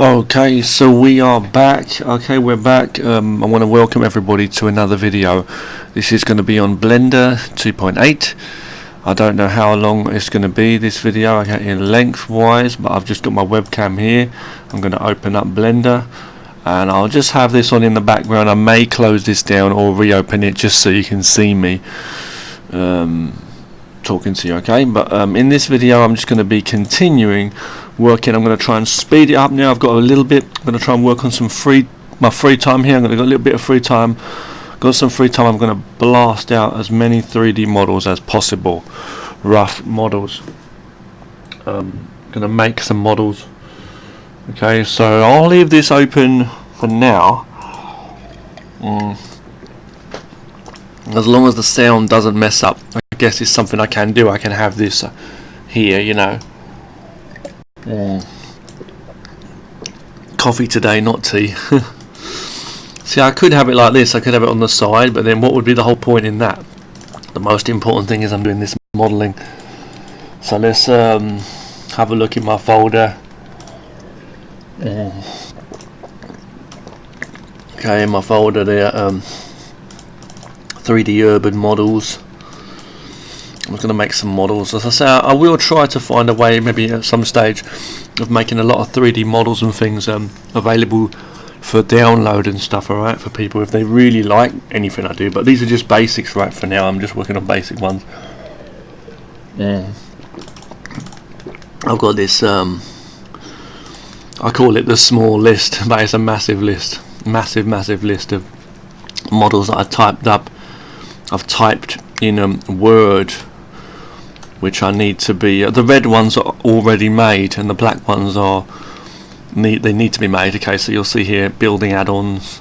Okay, so we are back. Okay, we're back. I want to welcome everybody to another video. This is going to be on Blender 2.8. I don't know how long it's going to be, this video, okay, in length-wise, but I've just got my webcam here. I'm going to open up Blender, and I'll just have this on in the background. I may close this down or reopen it just so you can see me talking to you, okay? But in this video, I'm just going to be continuing working. I'm going to try and speed it up now. I've got a little bit. I'm going to try and work on my free time here. I'm going to get a little bit of free time. Got some free time. I'm going to blast out as many 3D models as possible, rough models. Going to make some models. Okay, so I'll leave this open for now. As long as the sound doesn't mess up. I guess it's something I can do. I can have this here, you know. Coffee today, not tea. See, I could have it like this. I could have it on the side, but then what would be the whole point in that? The most important thing is I'm doing this modeling. So let's have a look in my folder. Okay, in my folder there, 3D urban models. I'm going to make some models. As I say, I will try to find a way, maybe at some stage, of making a lot of 3D models and things available for download and stuff, alright, for people if they really like anything I do. But these are just basics right for now. I'm just working on basic ones. I've got this, I call it the small list, but it's a massive list. Massive list of models that I typed up. I've typed in Word, which I need to be, the red ones are already made and the black ones are they need to be made. Okay, so you'll see here building add-ons.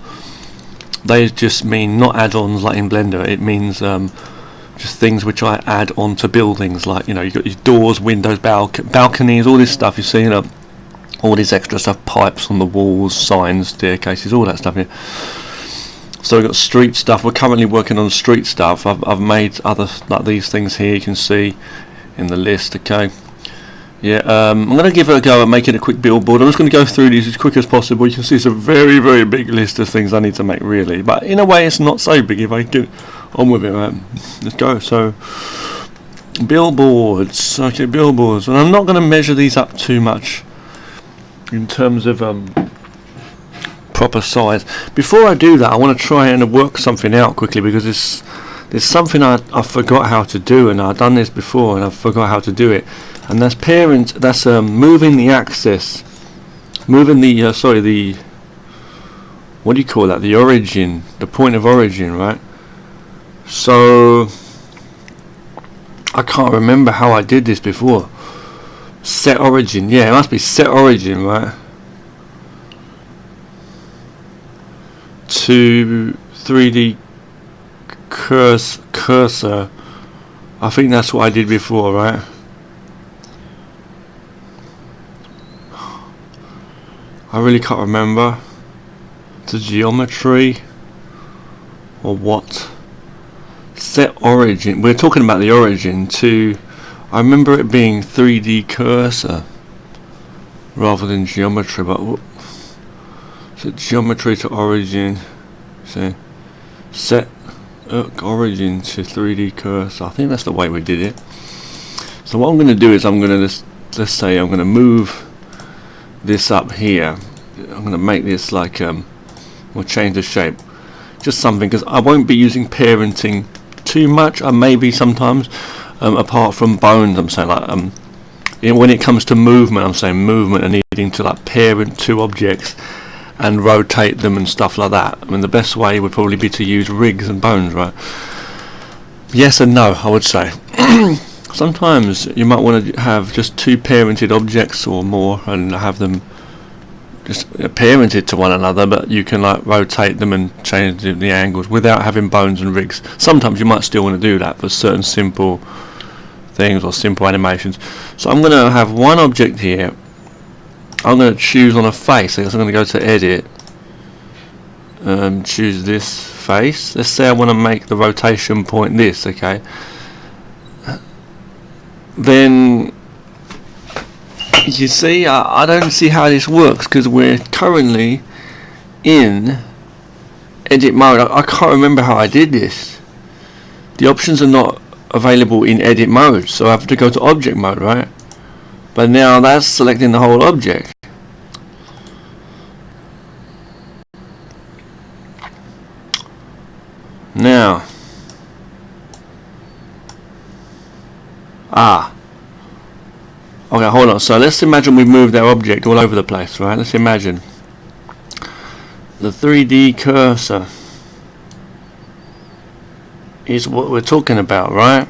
They just mean not add-ons like in Blender. It means just things which I add on to buildings, like, you know, you've got your doors, windows, balconies, all this stuff you see, you know, all this extra stuff, pipes on the walls, signs, staircases, all that stuff here. So we've got street stuff. We're currently working on street stuff. I've made other, like these things here, you can see in the list. Okay, yeah, I'm going to give it a go at making a quick billboard. I'm just going to go through these as quick as possible. You can see it's a very big list of things I need to make, really, but in a way it's not so big if I get on with it, right? Let's go. So billboards. Okay, billboards, and I'm not going to measure these up too much in terms of proper size. Before I do that, I want to try and work something out quickly, because there's something I forgot how to do, and I've done this before and I forgot how to do it, and that's moving the axis, moving the the, what do you call that, the origin, the point of origin, right? So I can't remember how I did this before. Set origin, yeah, it must be set origin, right? To 3D cursor. I think that's what I did before, right? I really can't remember. To geometry or what? Set origin. We're talking about the origin to. I remember it being 3D cursor rather than geometry, but so geometry to origin. So set origin to 3D cursor. I think that's the way we did it. So what I'm going to do is I'm going to let's say I'm going to move this up here. I'm going to make this like we'll change the shape, just something, because I won't be using parenting too much. I may be sometimes, apart from bones. I'm saying like when it comes to movement, I'm saying movement and needing to like parent two objects and rotate them and stuff like that. I mean, the best way would probably be to use rigs and bones, right? Yes and no, I would say. Sometimes you might want to have just two parented objects or more and have them just parented to one another, but you can like rotate them and change the angles without having bones and rigs. Sometimes you might still want to do that for certain simple things or simple animations. So I'm going to have one object here. I'm going to choose on a face. So I'm going to go to edit, choose this face. Let's say I want to make the rotation point this, okay? Then You see, I don't see how this works because we're currently in edit mode. I can't remember how I did this. The options are not available in edit mode, so I have to go to object mode, right? But now that's selecting the whole object. Now, okay, hold on. So let's imagine we've moved our object all over the place, right? Let's imagine the 3D cursor is what we're talking about, right?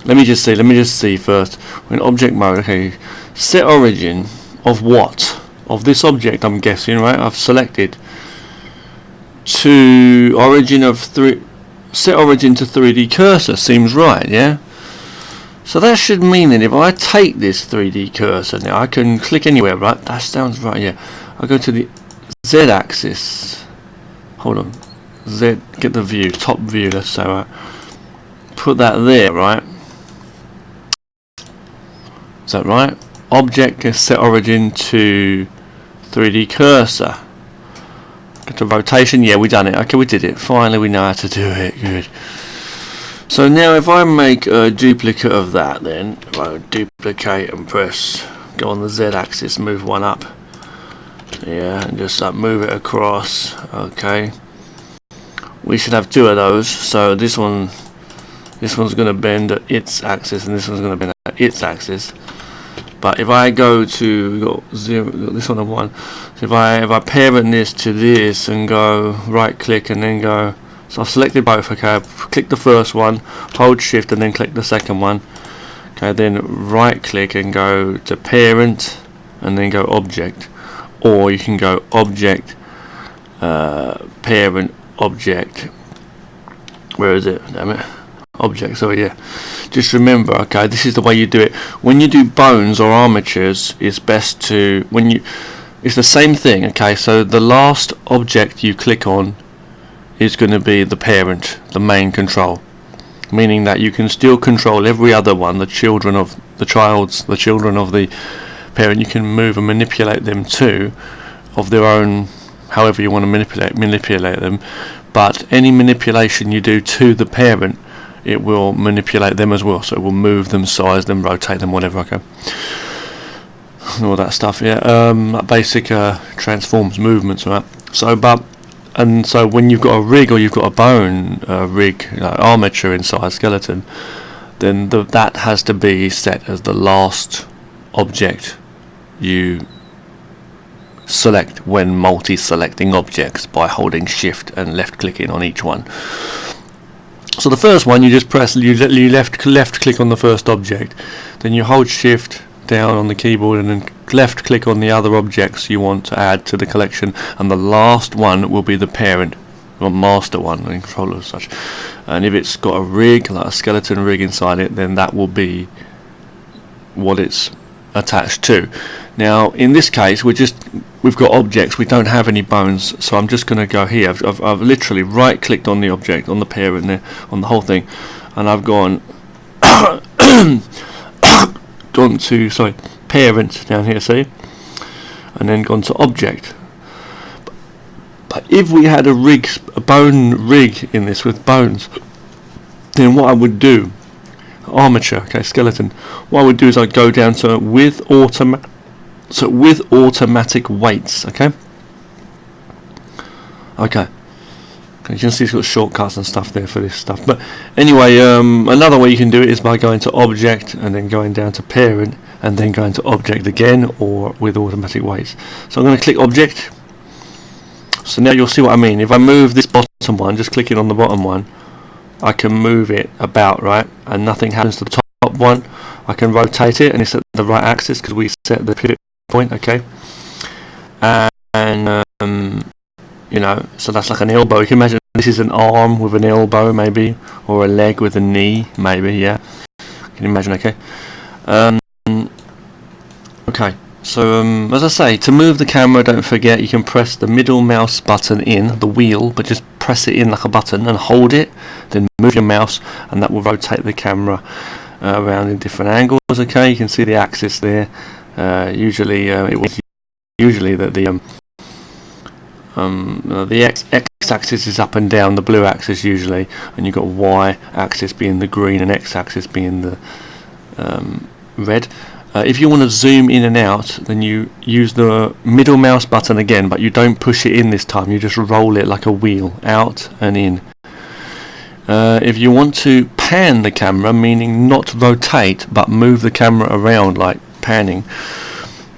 Let me just see first. We're in object mode. Okay, set origin of what? Of this object, I'm guessing, right? I've selected to origin of set origin to 3D cursor. Seems right, yeah? So that should mean that if I take this 3D cursor now, I can click anywhere, right? That sounds right, yeah. I go to the Z axis. Hold on. Z, get the view, top view, let's say, right? Put that there, right? Is that right? Object is set origin to 3D cursor. Go to rotation, yeah, we done it. Okay, we did it. Finally, we know how to do it. Good. So now if I make a duplicate of that, then if I duplicate and press, go on the Z axis, move one up, yeah, and just move it across. Okay, we should have two of those. So this one's going to bend at its axis, and this one's going to bend at its axis. But if I go to, we got 0, got this one and 1. So if I parent this to this and go right click and then go. So I've selected both, okay, I've clicked the first one, hold shift and then click the second one. Okay, then right click and go to parent and then go object. Or you can go object, parent, object. Where is it? Damn it. Object, so yeah. Just remember, okay, this is the way you do it. When you do bones or armatures, it's best to, it's the same thing, okay, so the last object you click on is going to be the parent, the main control, meaning that you can still control every other one, the children of the parent. You can move and manipulate them too, of their own, however you want to manipulate them. But any manipulation you do to the parent, it will manipulate them as well. So it will move them, size them, rotate them, whatever. Okay, and all that stuff. Yeah, basic transforms movements, right? So when you've got a rig or you've got a bone rig, armature inside skeleton, then that has to be set as the last object you select when multi-selecting objects by holding shift and left clicking on each one. So the first one, you just press, you left click on the first object, then you hold shift down on the keyboard and then left click on the other objects you want to add to the collection, and the last one will be the parent or master one, and controller as such. And if it's got a rig, like a skeleton rig inside it, then that will be what it's attached to. Now in this case we've got objects, we don't have any bones, so I'm just going to go here. I've literally right clicked on the object, on the parent there, on the whole thing, and I've gone gone to parent down here, see, and then gone to object. But if we had a bone rig in this with bones, then what I would do, armature, okay, skeleton, what I would do is I'd go down to with automatic weights, okay, you can see it's got shortcuts and stuff there for this stuff. But anyway, another way you can do it is by going to object and then going down to parent and then going to object again, or with automatic weights. So I'm going to click object. So now you'll see what I mean. If I move this bottom one, just clicking on the bottom one, I can move it about, right, and nothing happens to the top one. I can rotate it and it's at the right axis because we set the pivot point, okay, and you know, so that's like an elbow. You can imagine this is an arm with an elbow, maybe, or a leg with a knee, maybe. Yeah, can you imagine? Okay. Okay. So as I say, to move the camera, don't forget you can press the middle mouse button in the wheel, but just press it in like a button and hold it. Then move your mouse, and that will rotate the camera around in different angles. Okay, you can see the axis there. Usually it was usually that the x-axis is up and down, the blue axis usually, and you've got y-axis being the green and x-axis being the red. If you want to zoom in and out, then you use the middle mouse button again, but you don't push it in this time, you just roll it like a wheel, out and in. If you want to pan the camera, meaning not rotate but move the camera around like panning,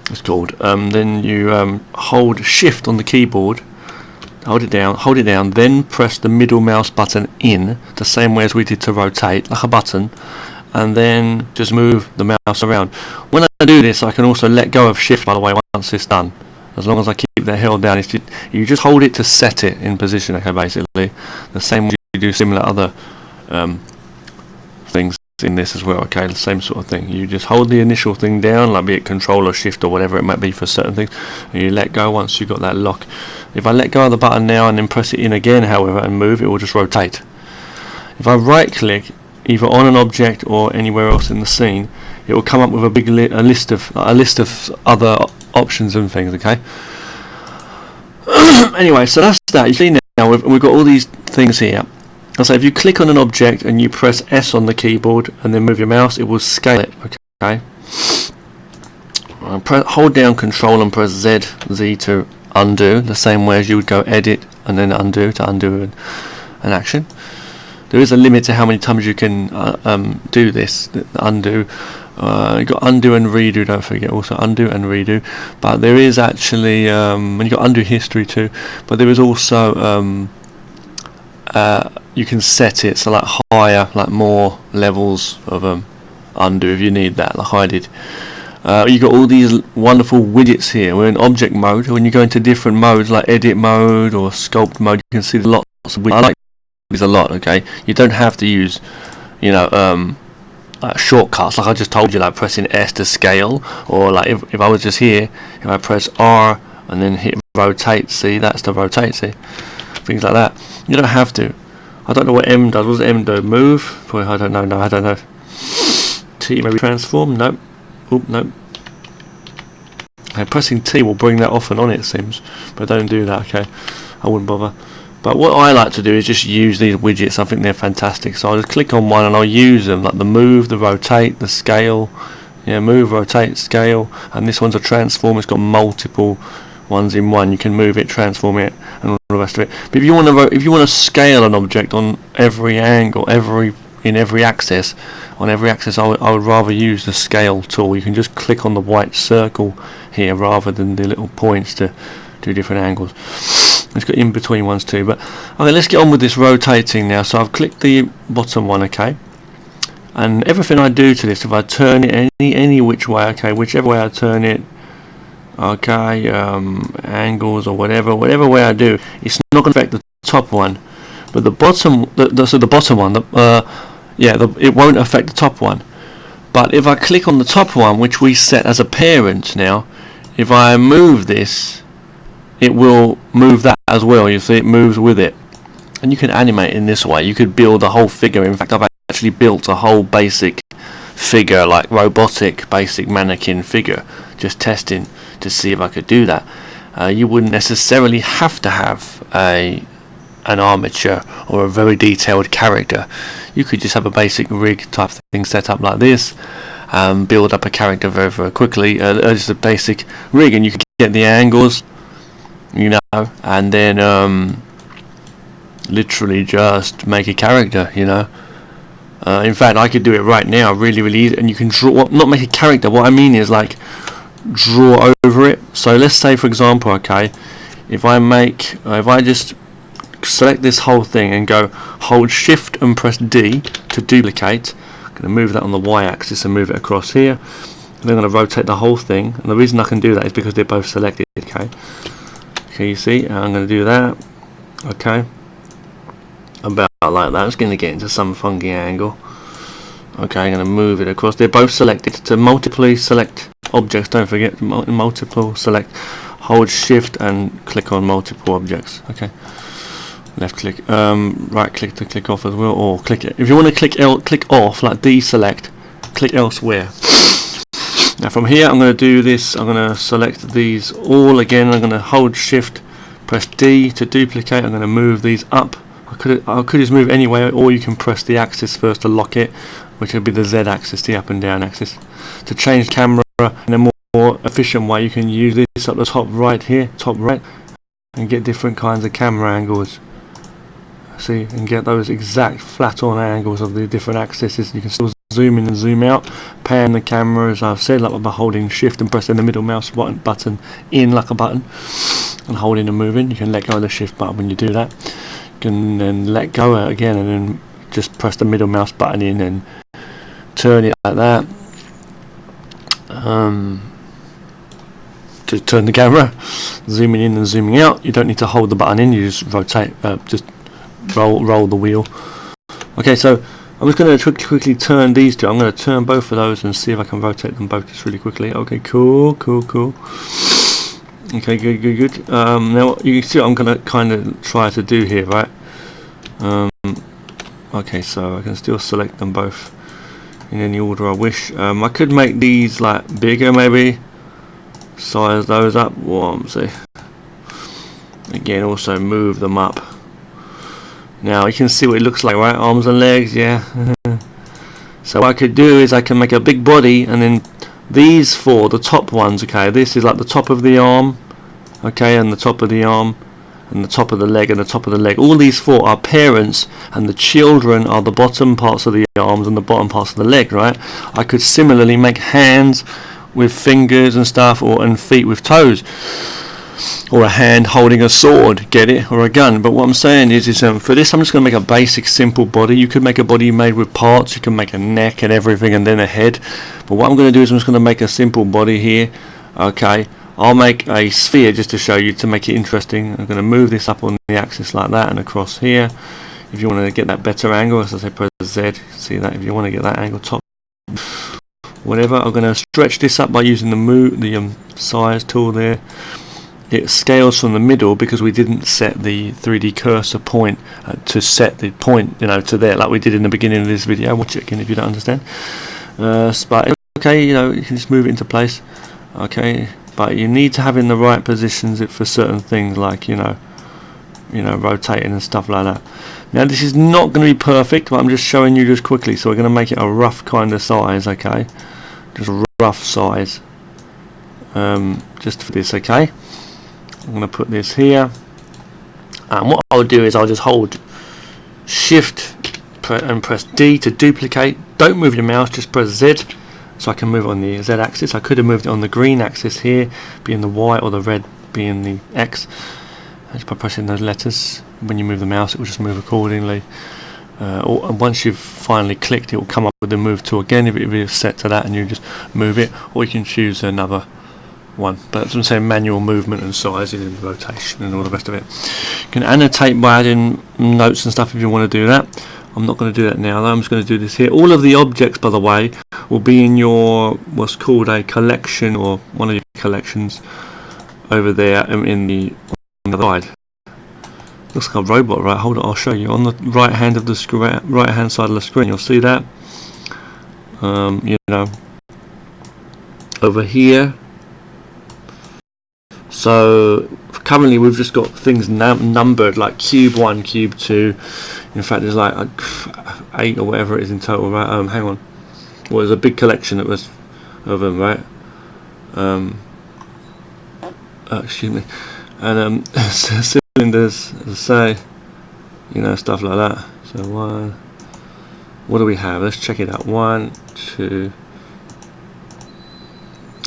it's called, then you hold shift on the keyboard, hold it down, then press the middle mouse button in, the same way as we did to rotate, like a button, and then just move the mouse around. When I do this, I can also let go of shift, by the way, once it's done. As long as I keep that held down, you just hold it to set it in position, okay, basically. The same way you do similar other things in this as well, okay, the same sort of thing. You just hold the initial thing down, like be it control or shift or whatever it might be for certain things, and you let go once you've got that lock. If I let go of the button now and then press it in again, however, and move, it will just rotate. If I right click either on an object or anywhere else in the scene, it will come up with a big list of other options and things, okay. Anyway, so that's that. You see now we've got all these things here. So if you click on an object and you press S on the keyboard and then move your mouse, it will scale it, okay. Hold down Control and press Z to undo, the same way as you would go edit and then undo to undo an action. There is a limit to how many times you can do this, the undo. You've got undo and redo, don't forget, also undo and redo. But there is actually, and you've got undo history too, but there is also, you can set it, so like higher, like more levels of undo if you need that, like I did. You've got all these wonderful widgets here. We're in object mode. When you go into different modes, like edit mode or sculpt mode, you can see lots of widgets. I like these a lot, okay? You don't have to use, you know, shortcuts like I just told you, like pressing S to scale, or like if I was just here, if I press R and then hit rotate, see, that's the rotate, see, things like that. You don't have to. I don't know what M does. What does M do? Move? Boy, I don't know. No, I don't know. T maybe transform? Nope. Oop, nope. Okay, pressing T will bring that off and on, it seems, but don't do that, okay? I wouldn't bother. But what I like to do is just use these widgets. I think they're fantastic. So I'll just click on one and I'll use them, like the move, the rotate, the scale. Yeah, move, rotate, scale. And this one's a transform. It's got multiple ones in one. You can move it, transform it, and all the rest of it. But if you want to scale an object on every angle, in every axis, I would rather use the scale tool. You can just click on the white circle here rather than the little points to do different angles. It's got in between ones too. But okay, let's get on with this rotating now. So I've clicked the bottom one, okay, and everything I do to this, if I turn it any which way, okay, whichever way I turn it, okay, angles or whatever way I do, it's not going to affect the top one, but the bottom, so the bottom one, it won't affect the top one. But if I click on the top one, which we set as a parent now, if I move this, it will move that as well. You see, it moves with it, and you can animate in this way. You could build a whole figure. In fact, I've actually built a whole basic figure, like robotic basic mannequin figure, just testing to see if I could do that. You wouldn't necessarily have to have an armature or a very detailed character. You could just have a basic rig type thing set up like this, build up a character very, very quickly, just a basic rig, and you can get the angles, you know, and then literally just make a character, you know. In fact, I could do it right now, really easy, and you can draw, well, not make a character, what I mean is like draw over it. So let's say, for example, okay, if I just select this whole thing and go hold shift and press D to duplicate, I'm going to move that on the Y axis and move it across here, and then I'm going to rotate the whole thing, and the reason I can do that is because they're both selected, okay, you see, and I'm going to do that, okay, about like that. It's going to get into some funky angle. Okay, I'm going to move it across. They're both selected. To multiply select objects, don't forget multiple select, hold shift and click on multiple objects. Okay, left click, right click to click off as well, or click it. If you want to click off, like deselect click elsewhere. Now from here I'm going to do this, I'm going to select these all again, I'm going to hold shift, press D to duplicate, I'm going to move these up. I could just move anyway, or you can press the axis first to lock it, which would be the Z axis, the up and down axis. To change camera in a more efficient way, you can use this at the top right here, top right, and get different kinds of camera angles. See, and get those exact flat on angles of the different axes. You can still zoom in and zoom out, pan the camera as I've said, like by holding shift and pressing the middle mouse button in like a button, and holding and moving. You can let go of the shift button when you do that. You can then let go again and then just press the middle mouse button in and turn it like that. To turn the camera, zooming in and zooming out. You don't need to hold the button in, you just rotate, just roll the wheel. Okay, so I'm just going to quickly turn these two. I'm going to turn both of those and see if I can rotate them both just really quickly. Okay, cool. Okay, good. Now you can see what I'm going to kind of try to do here, right? Okay, so I can still select them both in any order I wish. I could make these like bigger, maybe size those up. See. Again, also move them up. Now you can see what it looks like, right? Arms and legs, yeah. So what I could do is I can make a big body, and then these four, the top ones, okay, this is like the top of the arm, okay, and the top of the arm, and the top of the leg, and the top of the leg. All these four are parents, and the children are the bottom parts of the arms and the bottom parts of the leg, right? I could similarly make hands with fingers and stuff, and feet with toes. Or a hand holding a sword, get it, or a gun. But what I'm saying is for this I'm just going to make a basic simple body. You could make a body made with parts, you can make a neck and everything, and then a head. But what I'm going to do is I'm just going to make a simple body here. Okay, I'll make a sphere just to show you, to make it interesting. I'm going to move this up on the axis like that and across here. If you want to get that better angle, as I say, press Z, see that, if you want to get that angle top, whatever. I'm going to stretch this up by using the size tool there. It scales from the middle because we didn't set the 3D cursor point to set the point, you know, to there, like we did in the beginning of this video. Watch it again if you don't understand. But okay, you know, you can just move it into place. Okay, but you need to have in the right positions it for certain things, like you know, rotating and stuff like that. Now this is not going to be perfect, but I'm just showing you just quickly. So we're going to make it a rough kind of size. Okay, just a rough size. Just for this. Okay. I'm going to put this here, and what I'll do is I'll just hold shift and press D to duplicate. Don't move your mouse, just press Z, so I can move on the Z axis. I could have moved it on the green axis here, being the Y, or the red being the X. Just by pressing those letters, when you move the mouse it will just move accordingly. Or once you've finally clicked, it will come up with the move tool again if it is set to that, and you just move it, or you can choose another one. But as I'm saying, manual movement and sizing and rotation and all the rest of it. You can annotate by adding notes and stuff if you want to do that. I'm not going to do that now though. I'm just going to do this here. All of the objects, by the way, will be in your what's called a collection, or one of your collections over there on the side. Looks like a robot, right? Hold on, I'll show you. On the right hand of the screen, right hand side of the screen, you'll see that. You know, over here. So currently we've just got things numbered, like cube 1, cube 2. In fact, there's like 8 or whatever it is in total, right? Hang on. Well, there's a big collection that was of them, right? Excuse me. And cylinders, as I say, you know, stuff like that. So one. What do we have? Let's check it out. 1, 2.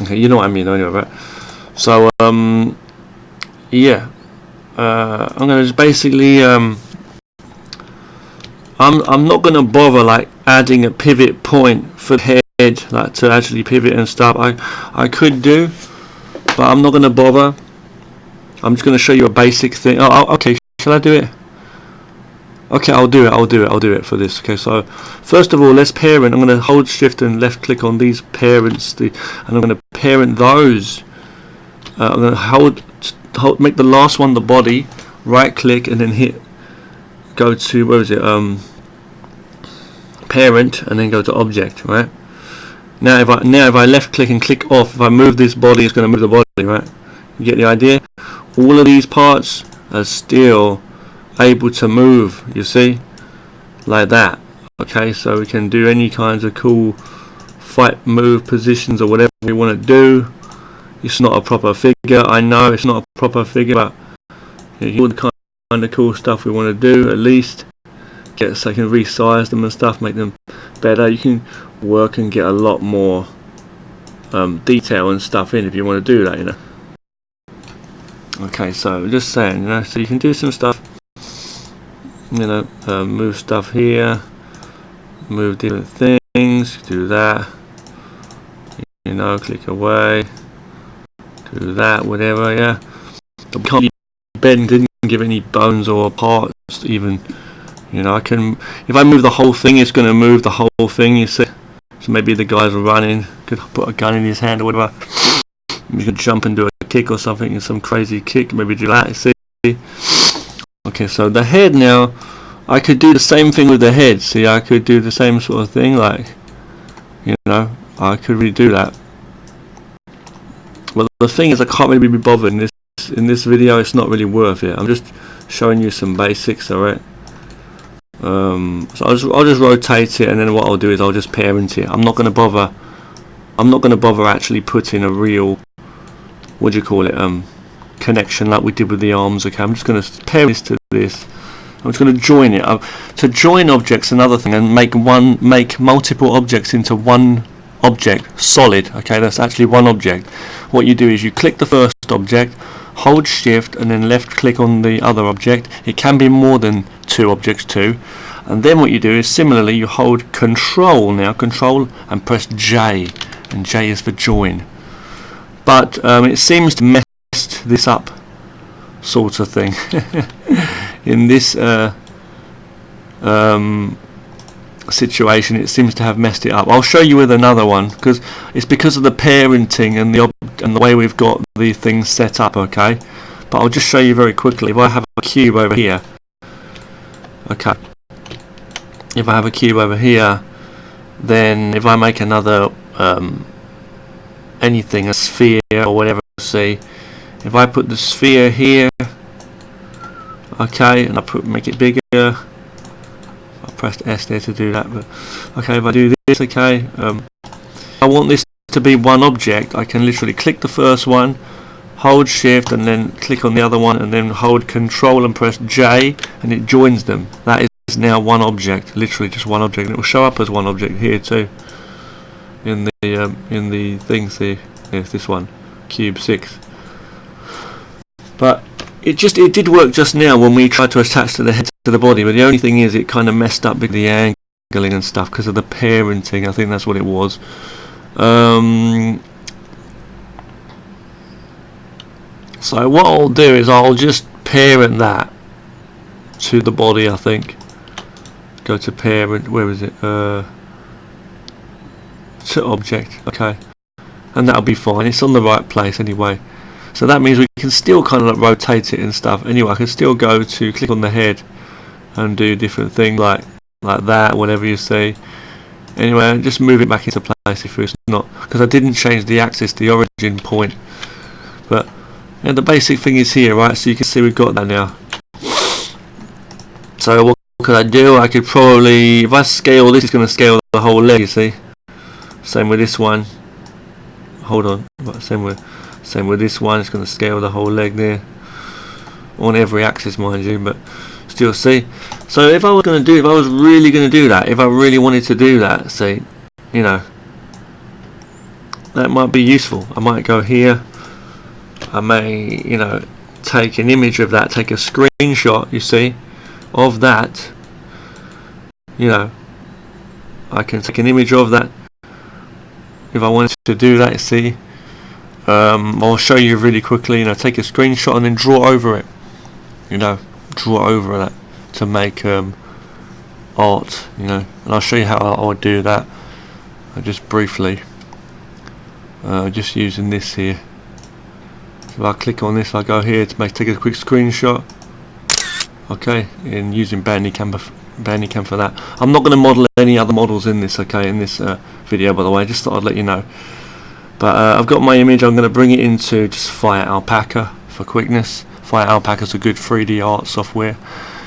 Okay, you know what I mean, anyway, right? So yeah, I'm gonna just basically I'm not gonna bother like adding a pivot point for the head, like to actually pivot and stuff. I could do, but I'm not gonna bother. I'm just gonna show you a basic thing. Oh, okay, shall I do it? Okay, I'll do it for this. Okay, so first of all, let's parent. I'm gonna hold shift and left click on these parents, and I'm gonna parent those. I'm going to make the last one the body, right click, and then go to, where is it, parent, and then go to object, right? Now if I left click and click off, if I move this body, it's going to move the body, right? You get the idea? All of these parts are still able to move, you see, like that. Okay, so we can do any kinds of cool fight move positions or whatever we want to do. It's not a proper figure, I know it's not a proper figure, but all the kind of cool stuff we want to do, at least get so I can resize them and stuff, make them better. You can work and get a lot more detail and stuff in if you want to do that, you know. Okay, so just saying, you know, so you can do some stuff, you know, move stuff here, move different things, do that, you know, click away, do that, whatever, yeah. We can't bend, didn't give any bones or parts even, you know. I can, if I move the whole thing, it's going to move the whole thing, you see. So maybe the guys are running, could put a gun in his hand or whatever, you could jump and do a kick or something, some crazy kick, maybe do that, see. Okay, so the head now, I could do the same thing with the head, see, I could do the same sort of thing, like, you know, I could really do that. Well, the thing is, I can't really be bothered in this video. It's not really worth it. I'm just showing you some basics, alright. So I'll just rotate it, and then what I'll do is I'll just parent it. I'm not going to bother actually putting a real, what do you call it, connection like we did with the arms. Okay, I'm just going to pair this to this. I'm just going to join it. To join objects, another thing, and make multiple objects into one object, solid. Okay, that's actually one object. What you do is you click the first object, hold shift, and then left click on the other object. It can be more than two objects too. And then what you do is similarly you hold control and press J, and J is for join. But it seems to mess this up, sort of thing. In this situation, it seems to have messed it up. I'll show you with another one, because it's because of the parenting and the way we've got the things set up. Okay, but I'll just show you very quickly. If I have a cube over here, okay, if I have a cube over here, then if I make another anything, a sphere or whatever, see, if I put the sphere here, okay, and I make it bigger, I pressed S there to do that, but okay, if I do this, okay, I want this to be one object, I can literally click the first one, hold shift, and then click on the other one, and then hold control and press J, and it joins them. That is now one object, literally just one object, and it will show up as one object here too, in the things here. Yes, this one, cube 6. But it did work just now when we tried to attach to the head to the body, but the only thing is it kind of messed up with the angling and stuff because of the parenting. I think that's what it was. So what I'll do is I'll just parent that to the body, I think. Go to parent, where is it? To object, okay. And that'll be fine, it's on the right place anyway. So that means we can still kind of like rotate it and stuff. Anyway, I can still go to click on the head and do different things like that, whatever you see. Anyway, just move it back into place if it's not, because I didn't change the axis, the origin point. But yeah, the basic thing is here, right? So you can see we've got that now. So what could I do? I could probably, if I scale this, it's going to scale the whole leg, you see. Same with this one. Hold on, same with this one, it's going to scale the whole leg there, on every axis mind you, but still, see. So if I was really going to do that, if I really wanted to do that, see, you know, that might be useful. I might go here, I may, you know, take an image of that, take a screenshot, you see, of that, you know, I can take an image of that if I wanted to do that, you see. I'll show you really quickly, you know, take a screenshot and then draw over it, you know, draw over that to make art, you know, and I'll show you how I would do that just briefly, just using this here. So I click on this, I go here to take a quick screenshot, okay, and using Bandicam Bandicam for that. I'm not going to model any other models in this, okay, in this video, by the way. I just thought I'd let you know. But I've got my image. I'm going to bring it into just Fire Alpaca for quickness. Fire Alpaca is a good 3D art software.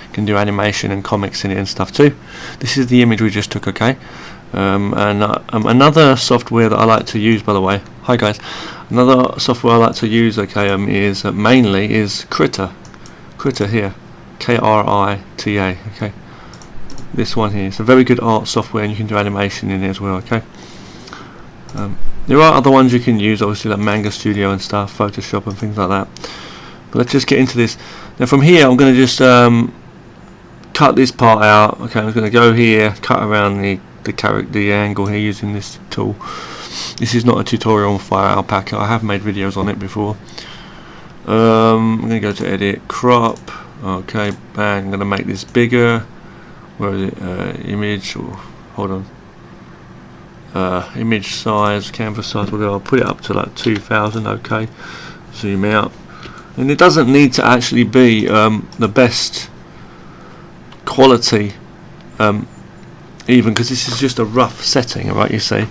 You can do animation and comics in it and stuff too. This is the image we just took, okay. Another software that I like to use, by the way. Hi guys. Another software I like to use, okay, is mainly Krita. Krita here, Krita. Okay. This one here. It's a very good art software, and you can do animation in it as well. Okay. There are other ones you can use, obviously, like Manga Studio and stuff, Photoshop and things like that. But let's just get into this. Now from here, I'm going to just cut this part out. Okay, I'm going to go here, cut around the angle here using this tool. This is not a tutorial on Fire Alpaca. I have made videos on it before. I'm going to go to Edit, Crop. Okay, bang. I'm going to make this bigger. Where is it? Image. Or, hold on. Image size, canvas size, whatever. I'll put it up to like 2000. Okay. Zoom out. And it doesn't need to actually be the best quality, even, because this is just a rough setting, right? You see.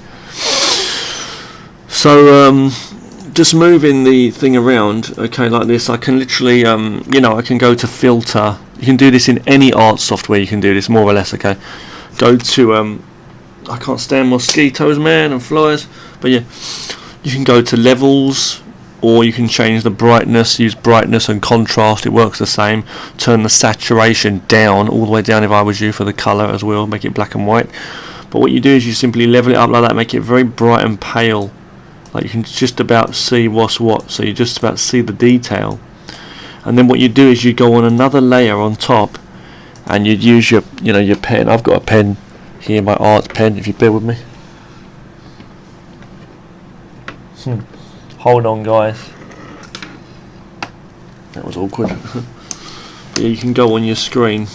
So just moving the thing around, okay, like this, I can literally, you know, I can go to filter. You can do this in any art software. You can do this more or less, okay. Go to, I can't stand mosquitoes, man, and flies. But yeah, you can go to levels, or you can change the brightness. Use brightness and contrast. It works the same. Turn the saturation down, all the way down if I was you, for the color as well. Make it black and white. But what you do is you simply level it up like that. Make it very bright and pale. Like you can just about see what's what, so you just about see the detail. And then what you do is you go on another layer on top, and you'd use your, you know, your pen. I've got a pen here, my art pen. If you bear with me. Hold on, guys. That was awkward. But yeah, you can go on your screen.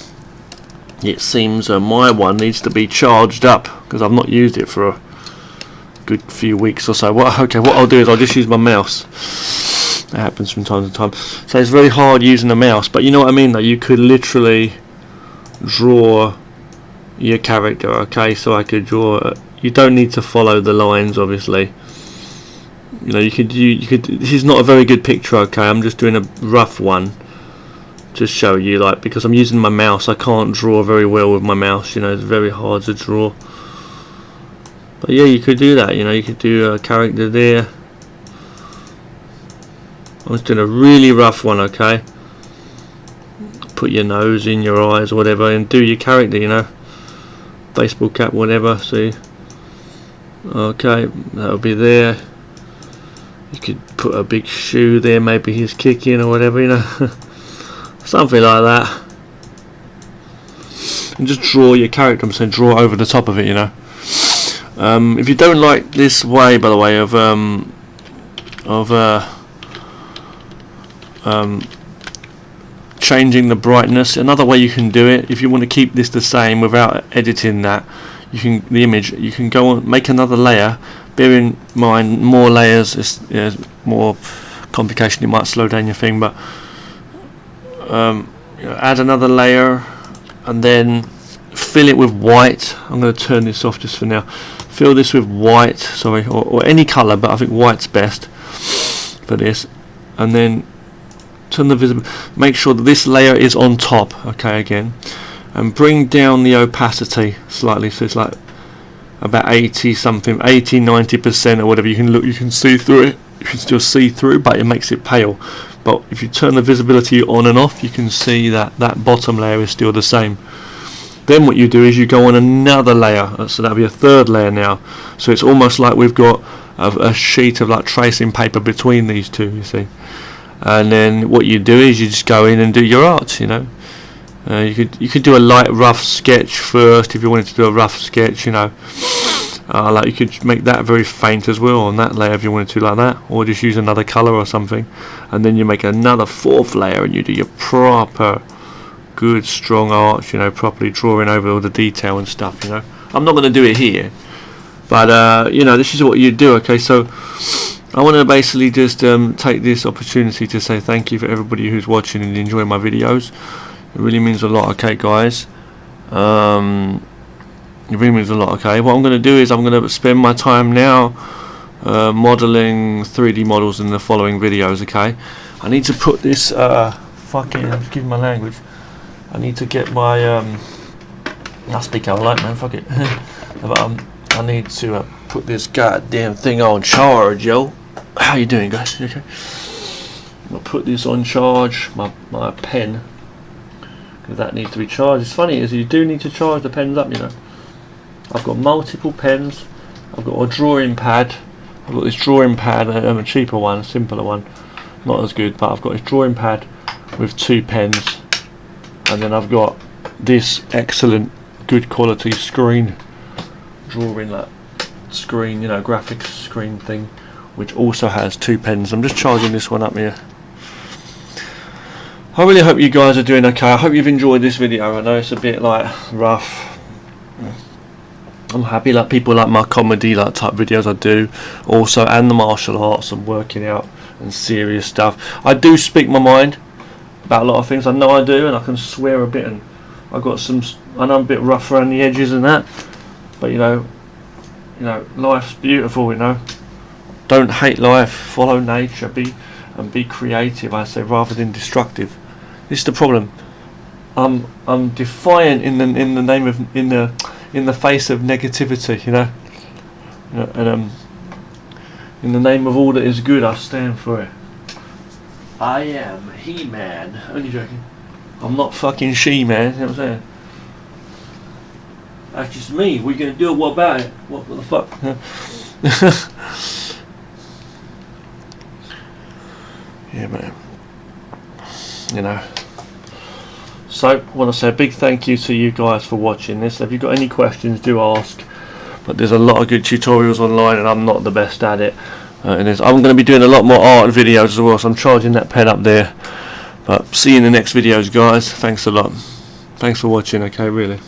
It seems my one needs to be charged up because I've not used it for a good few weeks or so. What I'll do is I'll just use my mouse. That happens from time to time. So it's very hard using a mouse, but you know what I mean, though. You could literally draw your character, okay? So I could draw. You don't need to follow the lines, obviously. You know, you could. This is not a very good picture, okay? I'm just doing a rough one to show you, like, because I'm using my mouse. I can't draw very well with my mouse. You know, it's very hard to draw. But yeah, you could do that. You know, you could do a character there. I'm just doing a really rough one, okay? Put your nose in your eyes or whatever, and do your character, you know. Baseball cap, whatever, see. Okay, that'll be there. You could put a big shoe there, maybe he's kicking or whatever, you know. Something like that. And just draw your character, I'm saying draw over the top of it, you know. If you don't like this way, by the way, of changing the brightness, another way you can do it, if you want to keep this the same without editing that, you can the image. You can go on, make another layer. Bear in mind, more layers is more complication. It might slow down your thing, but you know, add another layer, and then fill it with white. I'm going to turn this off just for now. Fill this with white, sorry, or any colour, but I think white's best for this. And then turn the visible. Make sure that this layer is on top. Okay, again, and bring down the opacity slightly, so it's like about 80 something, 80-90% or whatever. You can look, you can see through it. You can still see through, but it makes it pale. But if you turn the visibility on and off, you can see that that bottom layer is still the same. Then what you do is you go on another layer, so that'll be a third layer now. So it's almost like we've got a sheet of like tracing paper between these two, you see. And then what you do is you just go in and do your art, you know. You could do a light rough sketch first if you wanted to do a rough sketch, you know. Like you could make that very faint as well on that layer if you wanted to, like that, or just use another colour or something. And then you make another fourth layer and you do your proper good strong arch, you know, properly drawing over all the detail and stuff, you know. I'm not going to do it here, but you know, this is what you do. Okay, so I want to basically just take this opportunity to say thank you for everybody who's watching and enjoying my videos. It really means a lot. Okay guys, It really means a lot. Okay, what I'm going to do is I'm going to spend my time now modeling 3D models in the following videos. Okay, I need to put this excuse my language, I need to get my I speak how I like, man, fuck it. But I need to put this goddamn thing on charge, yo. How you doing, guys? You okay? I'll put this on charge, my pen, because that needs to be charged. It's funny is you do need to charge the pens up, you know. I've got multiple pens. I've got a drawing pad. I've got this drawing pad, a cheaper one, a simpler one, not as good, but I've got this drawing pad with 2 pens, and then I've got this excellent, good quality screen, drawing that screen, you know, graphics screen thing, which also has 2 pens. I'm just charging this one up here. I really hope you guys are doing okay. I hope you've enjoyed this video. I know it's a bit like rough. I'm happy like people like my comedy like type videos I do also, and the martial arts and working out and serious stuff. I do speak my mind about a lot of things. I know I do, and I can swear a bit, and I got some. I know I'm a bit rough around the edges and that, but you know, life's beautiful. You know, don't hate life. Follow nature. Be creative. I say, rather than destructive. This is the problem. I'm defiant in the name of in the face of negativity. You know, and in the name of all that is good, I stand for it. I am He-Man. Only joking. I'm not fucking She-Man. You know what I'm saying? That's just me. We're gonna do it. What about it? What the fuck? Yeah, man. You know. So, I want to say a big thank you to you guys for watching this. If you've got any questions, do ask. But there's a lot of good tutorials online, and I'm not the best at it. I'm going to be doing a lot more art videos as well, so I'm charging that pen up there. But see you in the next videos, guys. Thanks a lot. Thanks for watching. Okay, really.